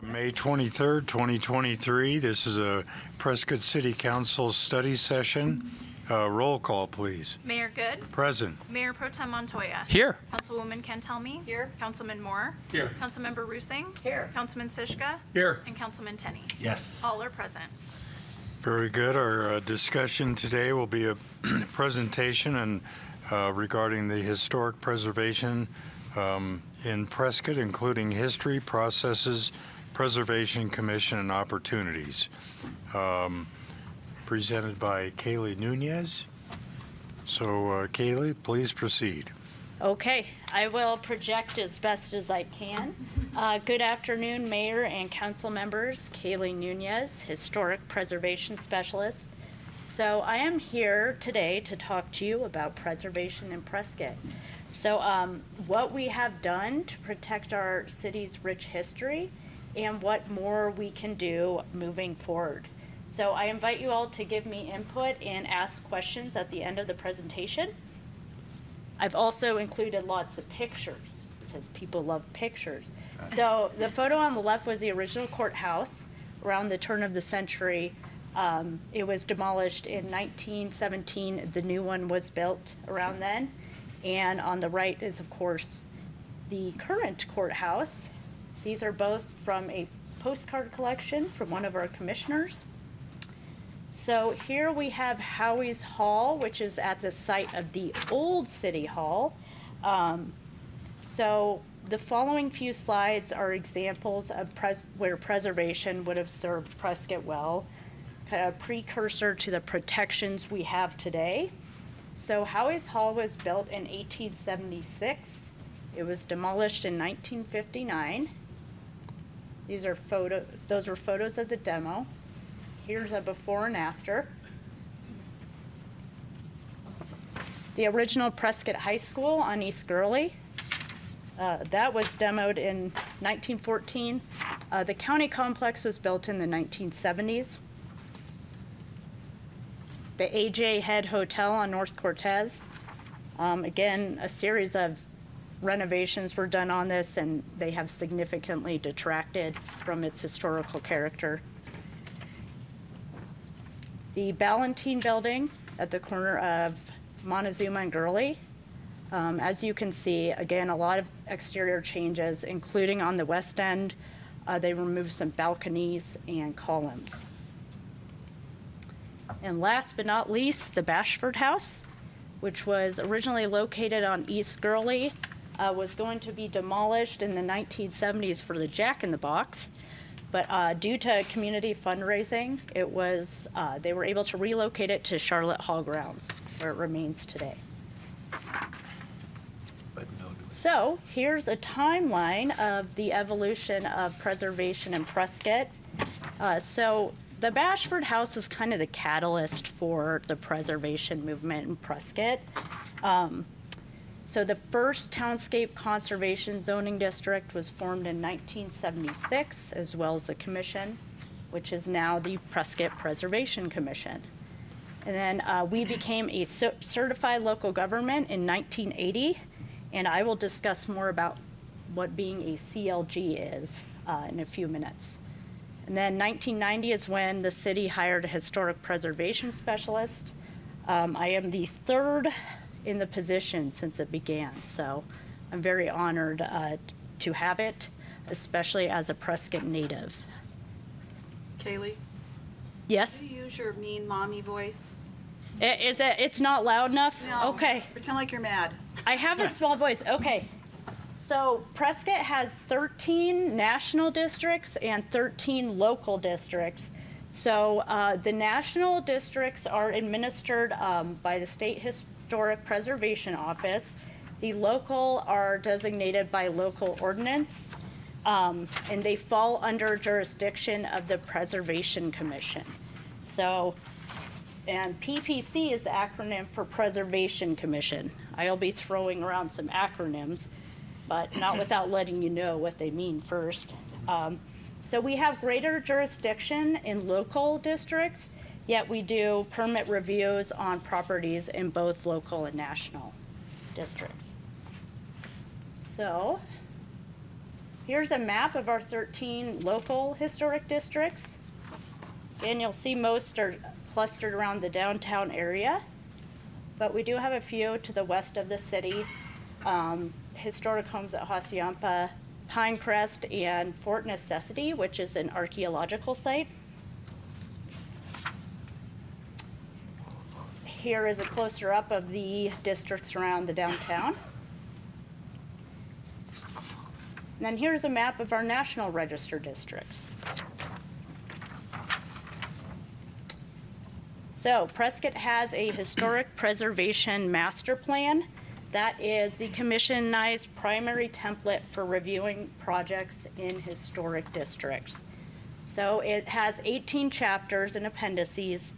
May 23rd, 2023. This is a Prescott City Council study session. Roll call, please. Mayor Good. Present. Mayor Pro Tem Montoya. Here. Councilwoman Cantelmi. Here. Councilman Moore. Here. Councilmember Rusing. Here. Councilman Sishka. Here. And Councilman Tenney. Yes. All are present. Very good. Our discussion today will be a presentation and regarding the historic preservation in Prescott, including history, processes, preservation commission, and opportunities. Presented by Kaylee Nunez. So, Kaylee, please proceed. Okay, I will project as best as I can. Good afternoon, Mayor and Council members. Kaylee Nunez, Historic Preservation Specialist. So I am here today to talk to you about preservation in Prescott. So what we have done to protect our city's rich history and what more we can do moving forward. So I invite you all to give me input and ask questions at the end of the presentation. I've also included lots of pictures because people love pictures. So the photo on the left was the original courthouse around the turn of the century. It was demolished in 1917. The new one was built around then. And on the right is, of course, the current courthouse. These are both from a postcard collection from one of our commissioners. So here we have Howie's Hall, which is at the site of the old City Hall. So the following few slides are examples of where preservation would have served Prescott well, kind of precursor to the protections we have today. So Howie's Hall was built in 1876. It was demolished in 1959. Those were photos of the demo. Here's a before and after. The original Prescott High School on East Gurley. That was demoed in 1914. The county complex was built in the 1970s. The A.J. Head Hotel on North Cortez. Again, a series of renovations were done on this, and they have significantly detracted from its historical character. The Ballantine Building at the corner of Montezuma and Gurley. As you can see, again, a lot of exterior changes, including on the west end. They removed some balconies and columns. And last but not least, the Bashford House, which was originally located on East Gurley, was going to be demolished in the 1970s for the Jack in the Box. But due to community fundraising, they were able to relocate it to Charlotte Hall grounds, where it remains today. So here's a timeline of the evolution of preservation in Prescott. So the Bashford House is kind of the catalyst for the preservation movement in Prescott. So the first Townscape Conservation Zoning District was formed in 1976, as well as the commission, which is now the Prescott Preservation Commission. And then we became a certified local government in 1980, and I will discuss more about what being a CLG is in a few minutes. And then 1990 is when the city hired a historic preservation specialist. I am the third in the position since it began, so I'm very honored to have it, especially as a Prescott native. Kaylee, Yes? do you use your mean mommy voice? It's not loud enough? No. Okay. Pretend like you're mad. I have a small voice. Okay. So Prescott has 13 national districts and 13 local districts. So the national districts are administered by the State Historic Preservation Office. The local are designated by local ordinance, and they fall under jurisdiction of the Preservation Commission. So, and PPC is the acronym for Preservation Commission. I'll be throwing around some acronyms, but not without letting you know what they mean first. So we have greater jurisdiction in local districts, yet we do permit reviews on properties in both local and national districts. So Here's a map of our 13 local historic districts. And you'll see most are clustered around the downtown area, but we do have a few to the west of the city. Historic homes at Hassayampa, Pinecrest, and Fort Necessity, which is an archaeological site. Here is a closer up of the districts around the downtown. And then here's a map of our National Register districts. So Prescott has a historic preservation master plan. That is the commissionized primary template for reviewing projects in historic districts. So it has 18 chapters and appendices.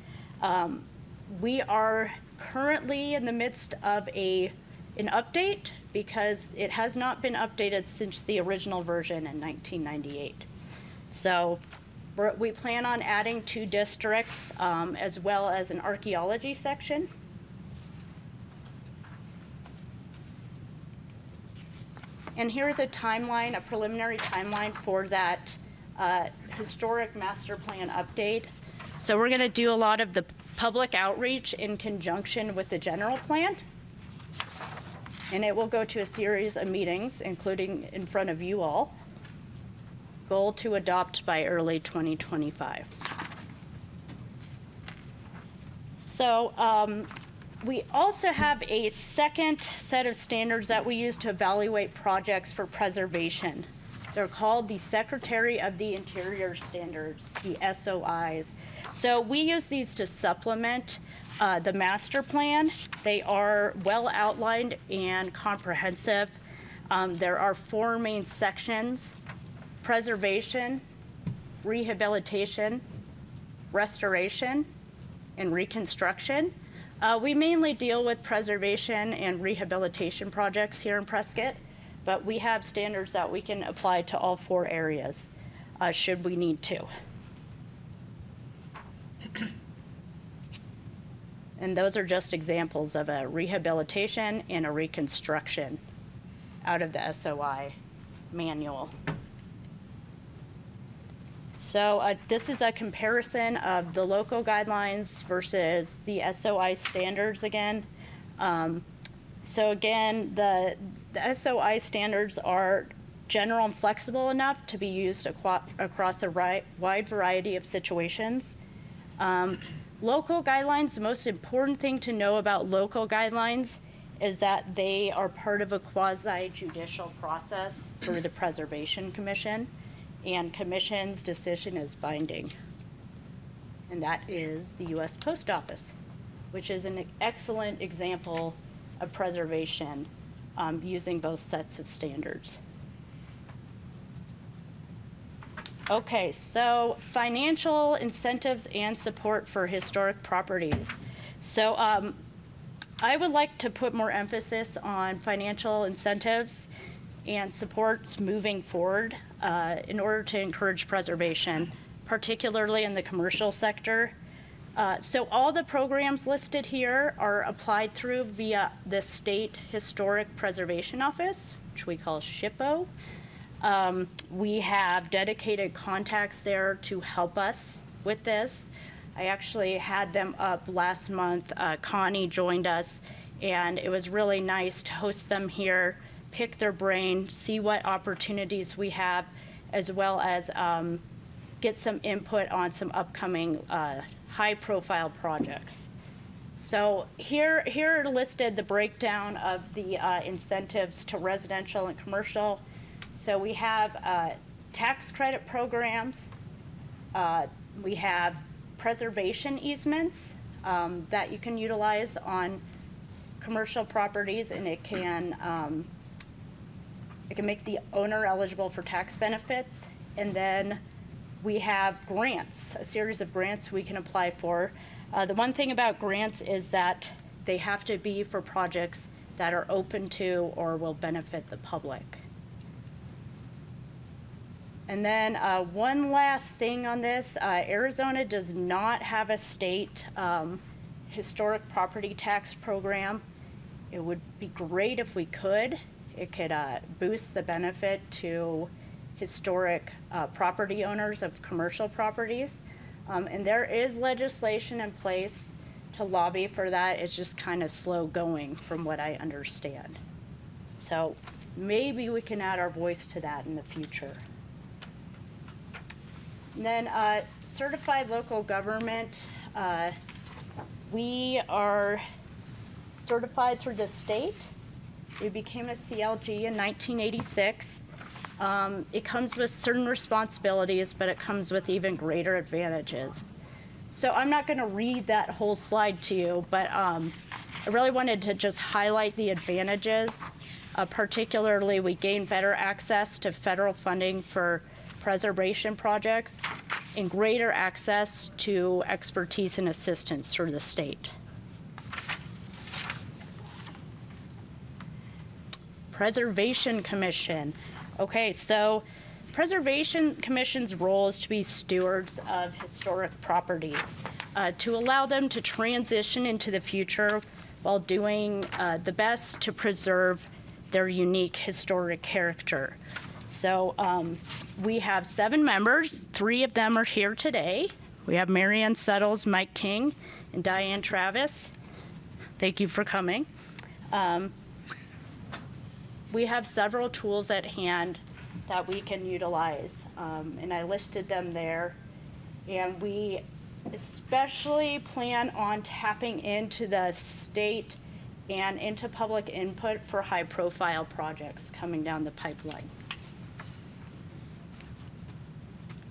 We are currently in the midst of an update because it has not been updated since the original version in 1998. So we plan on adding 2 districts as well as an archaeology section. And here's a timeline, a preliminary timeline for that historic master plan update. So we're going to do a lot of the public outreach in conjunction with the general plan. And it will go to a series of meetings, including in front of you all. Goal to adopt by early 2025. So we also have a second set of standards that we use to evaluate projects for preservation. They're called the Secretary of the Interior Standards, the SOIs. So we use these to supplement the master plan. They are well outlined and comprehensive. There are 4 main sections: preservation, rehabilitation, restoration, and reconstruction. We mainly deal with preservation and rehabilitation projects here in Prescott, but we have standards that we can apply to all 4 areas should we need to. And those are just examples of a rehabilitation and a reconstruction out of the SOI manual. So this is a comparison of the local guidelines versus the SOI standards again. So again, the SOI standards are general and flexible enough to be used across a wide variety of situations. Local guidelines, the most important thing to know about local guidelines is that they are part of a quasi-judicial process through the Preservation Commission, and Commission's decision is binding. And that is the U.S. Post Office, which is an excellent example of preservation using both sets of standards. Okay, so financial incentives and support for historic properties. So I would like to put more emphasis on financial incentives and supports moving forward in order to encourage preservation, particularly in the commercial sector. So all the programs listed here are applied through via the State Historic Preservation Office, which we call SHPO. We have dedicated contacts there to help us with this. I actually had them up last month. Connie joined us, and it was really nice to host them here, pick their brain, see what opportunities we have, as well as get some input on some upcoming high-profile projects. So here are listed the breakdown of the incentives to residential and commercial. So we have tax credit programs. We have preservation easements that you can utilize on commercial properties, and it can make the owner eligible for tax benefits. And then we have grants, a series of grants we can apply for. The one thing about grants is that they have to be for projects that are open to or will benefit the public. And then one last thing on this, Arizona does not have a state historic property tax program. It would be great if we could. It could boost the benefit to historic property owners of commercial properties. And there is legislation in place to lobby for that. It's just kind of slow going from what I understand. So maybe we can add our voice to that in the future. And then certified local government. We are certified through the state. We became a CLG in 1986. It comes with certain responsibilities, but it comes with even greater advantages. So I'm not going to read that whole slide to you, but I really wanted to just highlight the advantages. Particularly, we gain better access to federal funding for preservation projects and greater access to expertise and assistance through the state. Preservation Commission. Okay, so Preservation Commission's role is to be stewards of historic properties, to allow them to transition into the future while doing the best to preserve their unique historic character. So we have 7 members. 3 of them are here today. We have Marianne Settles, Mike King, and Diane Travis. Thank you for coming. We have several tools at hand that we can utilize, and I listed them there. And we especially plan on tapping into the state and into public input for high-profile projects coming down the pipeline.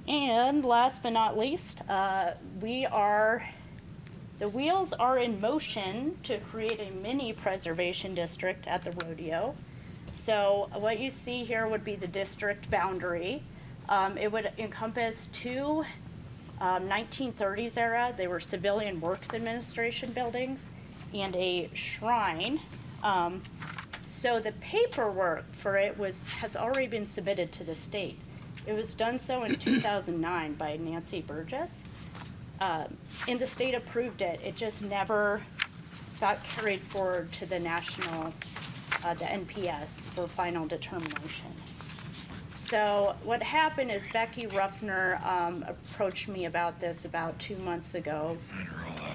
And last but not least, the wheels are in motion to create a mini preservation district at the rodeo. So what you see here would be the district boundary. It would encompass 2 1930s era, they were Civilian Works Administration buildings, and a shrine. So the paperwork for it has already been submitted to the state. It was done so in 2009 by Nancy Burgess. And the state approved it. It just never got carried forward to the national, the NPS for final determination. So what happened is Becky Ruffner approached me about this about 2 months ago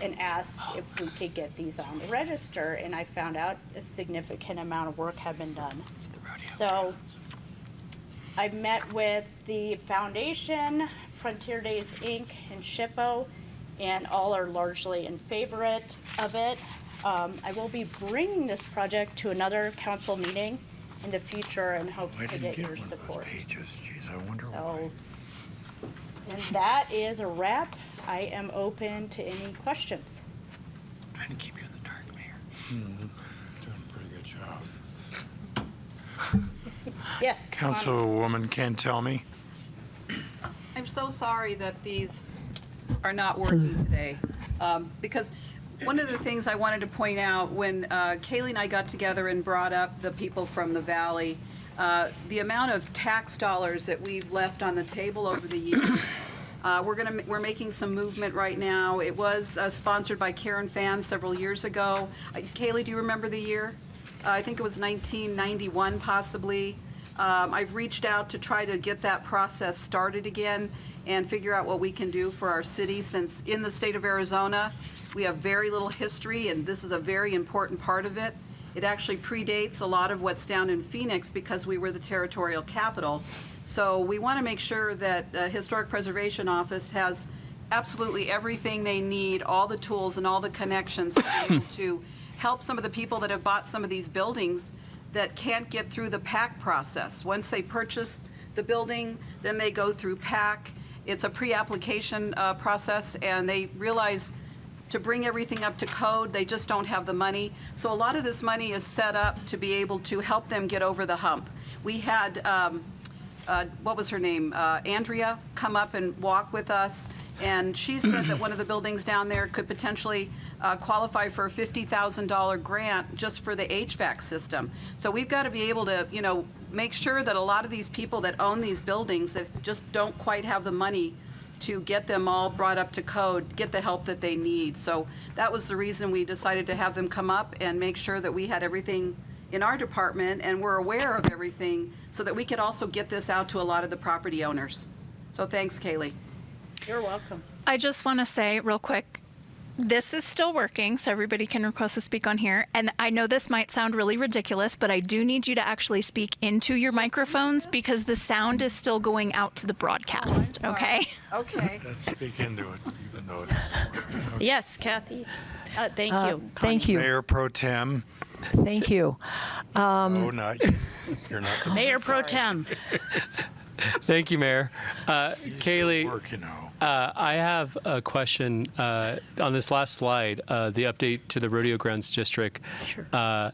and asked if we could get these on the register, and I found out a significant amount of work had been done. So I met with the foundation, Frontier Days Inc., and SHPO, and all are largely in favor of it. I will be bringing this project to another council meeting in the future in hopes to get your support. Jeez, I wonder why. So, and that is a wrap. I am open to any questions. Trying to keep you in the dark, Mayor. Doing a pretty good job. Yes. Councilwoman Cantelmi. I'm so sorry that these are not working today, because one of the things I wanted to point out when Kaylee and I got together and brought up the people from the Valley, the amount of tax dollars that we've left on the table over the years. We're making some movement right now. It was sponsored by Karen Fan several years ago. Kaylee, do you remember the year? I think it was 1991 possibly. I've reached out to try to get that process started again and figure out what we can do for our city, since in the state of Arizona, we have very little history, and this is a very important part of it. It actually predates a lot of what's down in Phoenix because we were the territorial capital. So we want to make sure that the Historic Preservation Office has absolutely everything they need, all the tools and all the connections to be able to help some of the people that have bought some of these buildings that can't get through the PAC process. Once they purchase the building, then they go through PAC. It's a pre-application process, and they realize to bring everything up to code, they just don't have the money. So a lot of this money is set up to be able to help them get over the hump. We had, what was her name? Andrea come up and walk with us, and she said that one of the buildings down there could potentially qualify for a $50,000 grant just for the HVAC system. So we've got to be able to, make sure that a lot of these people that own these buildings that just don't quite have the money to get them all brought up to code, get the help that they need. So that was the reason we decided to have them come up and make sure that we had everything in our department, and we're aware of everything, so that we could also get this out to a lot of the property owners. So thanks, Kaylee. You're welcome. I just want to say real quick, this is still working, so everybody can request to speak on here. And I know this might sound really ridiculous, but I do need you to actually speak into your microphones because the sound is still going out to the broadcast, okay? Okay. Let's speak into it, even though it Yes, Kathy. Thank you. Thank you. Mayor Pro Tem. Thank you. Oh, not you. You're not the Mayor Pro Tem. Thank you, Mayor. Kaylee, work, you know. I have a question on this last slide, the update to the Rodeo Grounds District. Sure.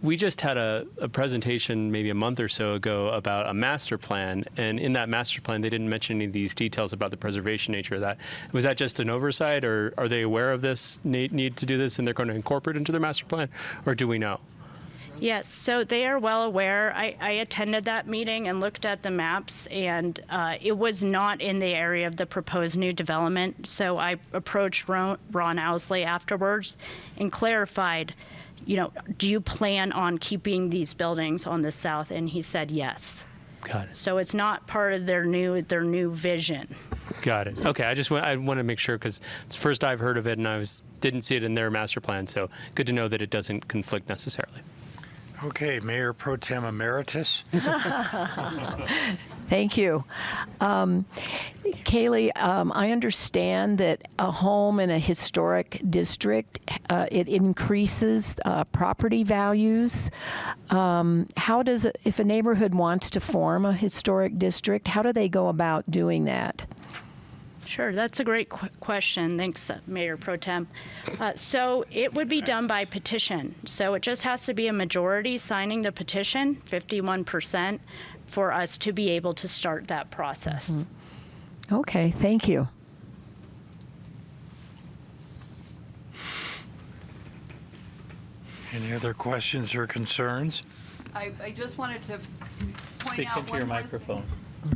We just had a presentation maybe a month or so ago about a master plan, and in that master plan, they didn't mention any of these details about the preservation nature of that. Was that just an oversight, or are they aware of this need to do this, and they're going to incorporate it into their master plan, or do we know? Yes, so they are well aware. I attended that meeting and looked at the maps, and it was not in the area of the proposed new development. So I approached Ron Owsley afterwards and clarified, do you plan on keeping these buildings on the south? And he said yes. Got it. So it's not part of their new vision. Got it. Okay, I want to make sure because it's the first I've heard of it, and didn't see it in their master plan. So good to know that it doesn't conflict necessarily. Okay, Mayor Pro Tem Emeritus. Thank you. Kaylee, I understand that a home in a historic district, it increases property values. If a neighborhood wants to form a historic district, how do they go about doing that? Sure, that's a great question. Thanks, Mayor Pro Tem. So it would be done by petition. So it just has to be a majority signing the petition, 51%, for us to be able to start that process. Okay, thank you. Any other questions or concerns? I just wanted to point Speak out into one your more microphone.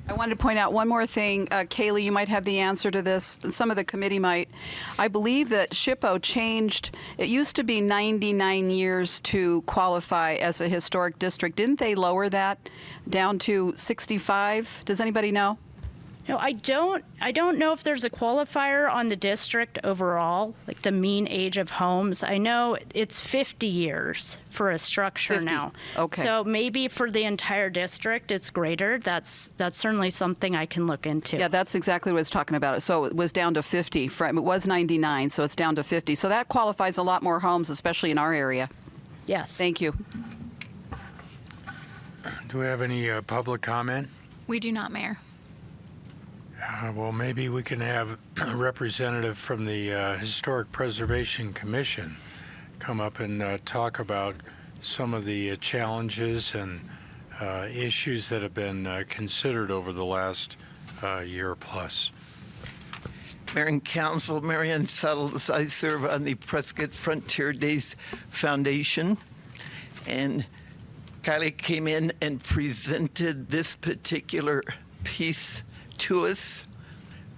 I wanted to point out one more thing. Kaylee, you might have the answer to this. Some of the committee might. I believe that SHPO changed. It used to be 99 years to qualify as a historic district. Didn't they lower that down to 65? Does anybody know? No, I don't know if there's a qualifier on the district overall, like the mean age of homes. I know it's 50 years for a structure 50. now. Okay. So maybe for the entire district it's greater. That's certainly something I can look into. Yeah, that's exactly what I was talking about. So it was down to 50. It was 99, so it's down to 50. So that qualifies a lot more homes, especially in our area. Yes. Thank you. Do we have any public comment? We do not, Mayor. Well, maybe we can have a representative from the Historic Preservation Commission come up and talk about some of the challenges and issues that have been considered over the last year plus. Mayor and Council, Marianne Suttles. I serve on the Prescott Frontier Days Foundation. And Kylie came in and presented this particular piece to us,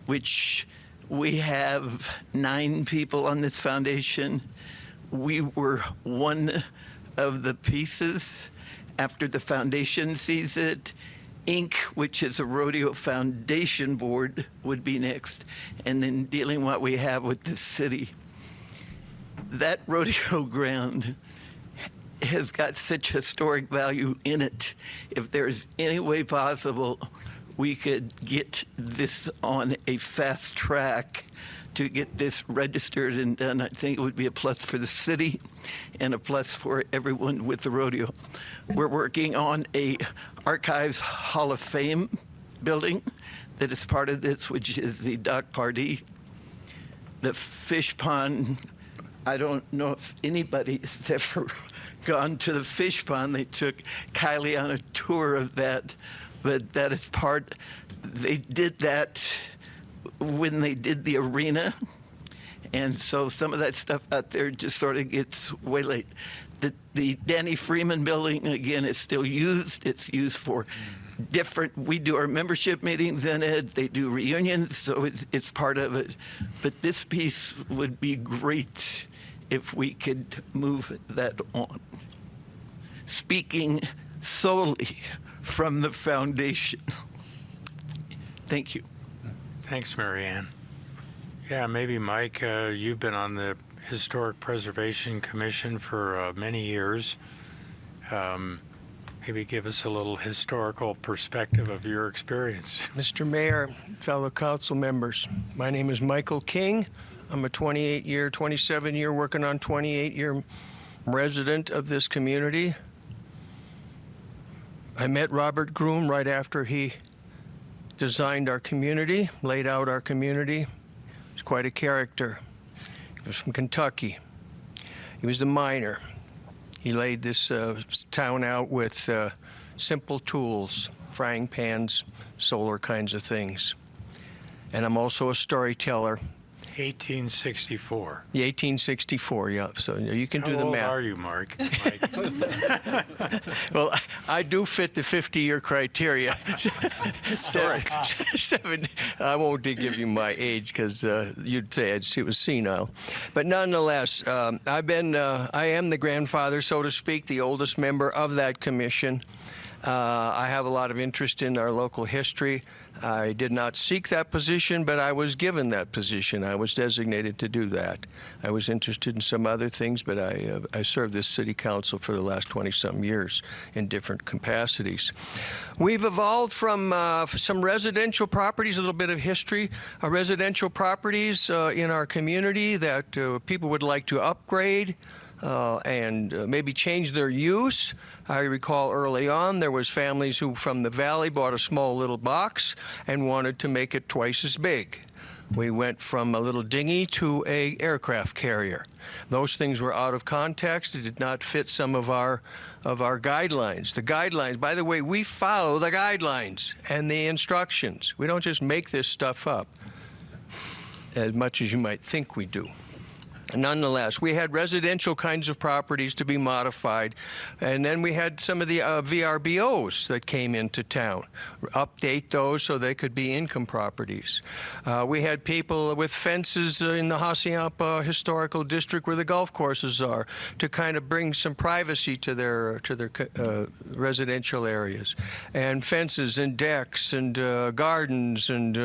which we have 9 people on this foundation. We were one of the pieces. After the foundation sees it, Inc., which is a rodeo foundation board, would be next, and then dealing what we have with the city. That rodeo ground has got such historic value in it. If there's any way possible, we could get this on a fast track to get this registered and done. I think it would be a plus for the city and a plus for everyone with the rodeo. We're working on a Archives Hall of Fame building that is part of this, which is the dock party. The fish pond, I don't know if anybody's ever gone to the fish pond. They took Kylie on a tour of that. But that is part, they did that when they did the arena. And so some of that stuff out there just sort of gets waylaid. The Danny Freeman building, again, is still used. It's used for we do our membership meetings in it. They do reunions, so it's part of it. But this piece would be great if we could move that on. speaking solely from the foundation. Thank you. Thanks, Marianne. Yeah, maybe Mike, you've been on the Historic Preservation Commission for many years. Maybe give us a little historical perspective of your experience. Mr. Mayor, fellow council members, my name is Michael King. I'm a 27-year, working on 28-year resident of this community. I met Robert Groom right after he designed our community, laid out our community. He's quite a character. He was from Kentucky. He was a miner. He laid this town out with simple tools, frying pans, solar kinds of things. And I'm also a storyteller. 1864. The 1864, yeah. So you can do the math. How old are you, Mike? Well, I do fit the 50-year criteria. Historic. I won't give you my age because you'd say it was senile. But nonetheless, I am the grandfather, so to speak, the oldest member of that commission. I have a lot of interest in our local history. I did not seek that position, but I was given that position. I was designated to do that. I was interested in some other things, but I served this city council for the last 20-some years in different capacities. We've evolved from some residential properties, a little bit of history, residential properties in our community that people would like to upgrade and maybe change their use. I recall early on there was families who from the valley bought a small little box and wanted to make it twice as big. We went from a little dinghy to a aircraft carrier. Those things were out of context. It did not fit some of our guidelines. The guidelines, by the way, we follow the guidelines and the instructions. We don't just make this stuff up as much as you might think we do. Nonetheless, we had residential kinds of properties to be modified, and then we had some of the VRBOs that came into town. Update those so they could be income properties. We had people with fences in the Hassayampa Historical District where the golf courses are to kind of bring some privacy to their residential areas, and fences and decks and gardens and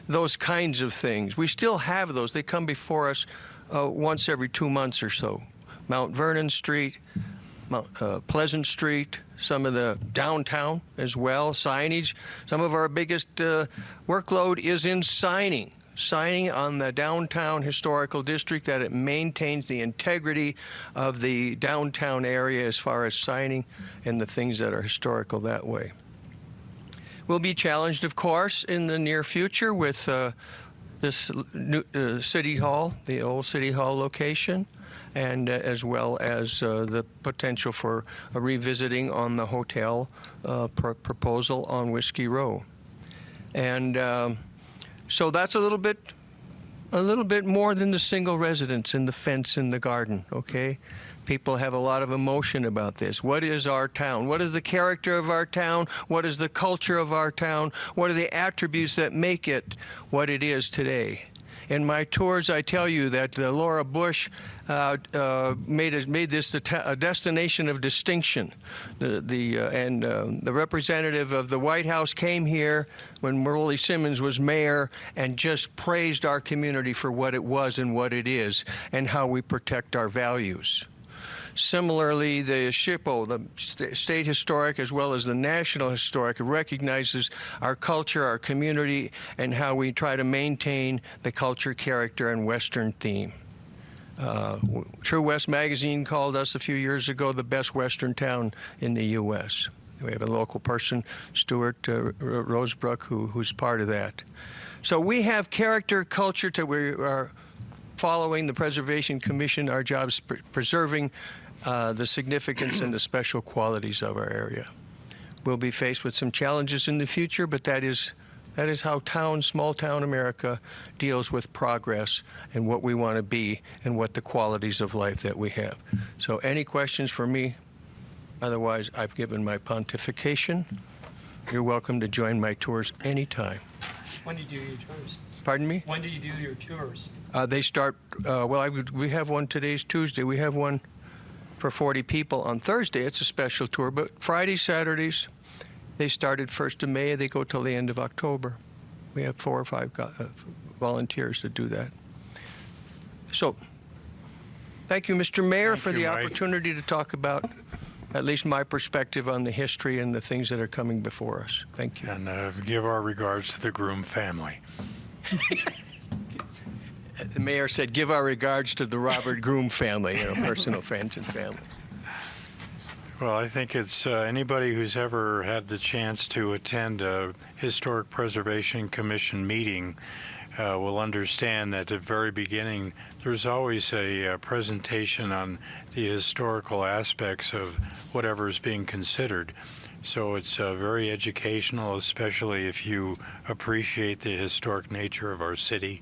those kinds of things. We still have those. They come before us once every 2 months or so. Mount Vernon Street, Pleasant Street, some of the downtown as well, signage. Some of our biggest workload is in signing on the downtown historical district, that it maintains the integrity of the downtown area as far as signing and the things that are historical that way. We'll be challenged, of course, in the near future with this new City Hall, the old City Hall location, and as well as the potential for a revisiting on the hotel proposal on Whiskey Row. And so that's a little bit more than the single residence and the fence in the garden, okay? People have a lot of emotion about this. What is our town? What is the character of our town? What is the culture of our town? What are the attributes that make it what it is today? In my tours, I tell you that Laura Bush made this a destination of distinction. The representative of the White House came here when Merle Simmons was mayor and just praised our community for what it was and what it is and how we protect our values. Similarly, the SHPO, the State Historic as well as the National Historic, recognizes our culture, our community, and how we try to maintain the culture, character, and Western theme. True West Magazine called us a few years ago the best Western town in the U.S. We have a local person, Stuart Rosebrook, who's part of that. So we have character, culture, we are following the Preservation Commission. Our job is preserving the significance and the special qualities of our area. We'll be faced with some challenges in the future, but that is how small town America deals with progress and what we want to be and what the qualities of life that we have. So any questions for me? Otherwise, I've given my pontification. You're welcome to join my tours anytime. When do you do your tours? Pardon me? When do you do your tours? They start, we have one, today's Tuesday. We have one for 40 people. On Thursday, it's a special tour, but Fridays, Saturdays, they started 1st of May. They go till the end of October. We have 4 or 5 volunteers that do that. So, thank you, Mr. Mayor, Thank for you, the Mike. opportunity to talk about at least my perspective on the history and the things that are coming before us. Thank you. And give our regards to the Groom family. The mayor said, give our regards to the Robert Groom family, personal friends and family. Well, I think it's anybody who's ever had the chance to attend a Historic Preservation Commission meeting will understand that at the very beginning, there's always a presentation on the historical aspects of whatever is being considered. So it's very educational, especially if you appreciate the historic nature of our city,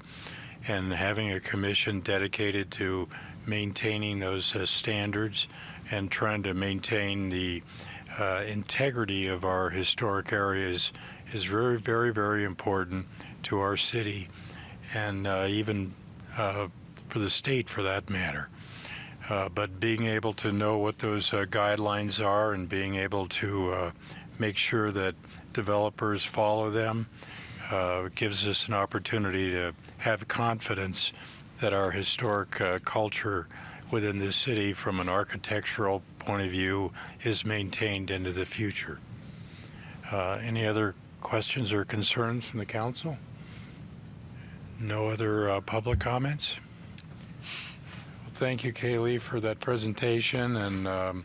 and having a commission dedicated to maintaining those standards and trying to maintain the integrity of our historic areas is very, very, very important to our city, and even for the state for that matter. But being able to know what those guidelines are and being able to make sure that developers follow them gives us an opportunity to have confidence that our historic culture within this city from an architectural point of view is maintained into the future. Any other questions or concerns from the council? No other public comments? Well, thank you, Kaylee, for that presentation, and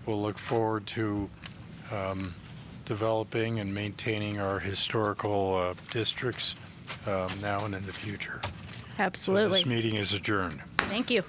we'll look forward to developing and maintaining our historical districts now and in the future. So Absolutely. this meeting is adjourned. Thank you.